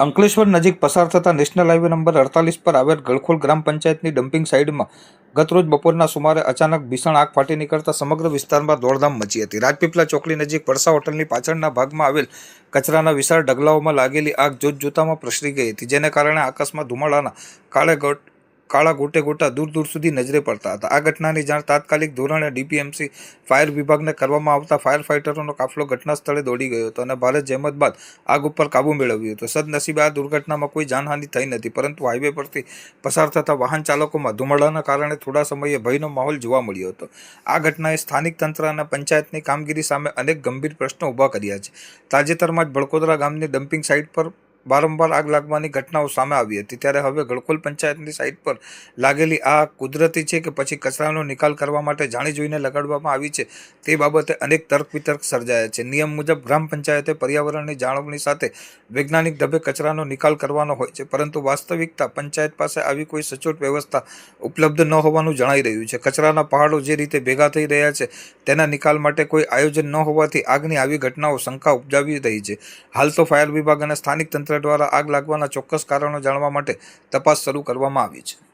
અંકલેશ્વર નજીક પસાર થતા નેશનલ હાઈવે નંબર 48 પર આવેલ ગળખોલ ગ્રામ પંચાયતની ડમ્પિંગ સાઇટમાં ગતરોજ બપોરના સુમારે અચાનક ભીષણ આગ ફાટી નીકળતા સમગ્ર વિસ્તારમાં દોડધામ મચી હતી। રાજપીપળા ચોકડી નજીક પડસા હોટલની પાછળના ભાગમાં આવેલ કચરાના વિશાળ ઢગલાઓમાં લાગેલી આગ જોતજોતામાં પ્રસરી ગઈ હતી, જેને કારણે આકાશમાં ધુમાડાના કાળા ગોટે ગોટા દૂર દૂર સુધી નજરે પડતા હતા। આ ઘટનાની જાણ તાત્કાલિક ધોરણે ડીપીએમસી ફાયર વિભાગને કરવામાં આવતા ફાયર ફાઇટરોનો કાફલો ઘટના સ્થળે દોડી ગયો હતો અને ભારે જહેમત બાદ આગ ઉપર કાબુ મેળવ્યો હતો। સદનસીબે આ દુર્ઘટનામાં કોઈ જાનહાનિ થઈ નથી, પરંતુ હાઈવે પરથી પસાર થતા વાહન ચાલકોમાં ધુમાડાના કારણે થોડા સમયે ભયનો માહોલ જોવા મળ્યો હતો। આ ઘટનાએ સ્થાનિક તંત્ર અને પંચાયતની કામગીરી સામે અનેક ગંભીર પ્રશ્નો ઊભા કર્યા છે। તાજેતરમાં જ બળકોદરા ગામની ડમ્પિંગ સાઇટ પર વારંવાર આગ લાગવાની ઘટનાઓ સામે આવી હતી, ત્યારે હવે ગળખોલ પંચાયતની સાઇટ પર લાગેલી આગ કુદરતી છે કે પછી કચરાનો નિકાલ કરવા માટે જાણી જોઈને લગાડવામાં આવી છે, તે બાબતે અનેક તર્ક વિતર્ક સર્જાયા છે। નિયમ મુજબ ગ્રામ પંચાયતે પર્યાવરણની જાળવણી સાથે વૈજ્ઞાનિક ઢબે કચરાનો નિકાલ કરવાનો હોય છે, પરંતુ વાસ્તવિકતા પંચાયત પાસે આવી કોઈ સચોટ વ્યવસ્થા ઉપલબ્ધ ન હોવાનું જણાઈ રહ્યું છે। કચરાના પહાડો જે રીતે ભેગા થઈ રહ્યા છે, તેના નિકાલ માટે કોઈ આયોજન ન હોવાથી આગની આવી ઘટનાઓ શંકા ઉપજાવી રહી છે। હાલ તો ફાયર વિભાગ અને સ્થાનિક તંત્ર દ્વારા આગ લાગવાના ચોક્કસ કારણો જાણવા માટે તપાસ શરૂ કરવામાં આવી છે।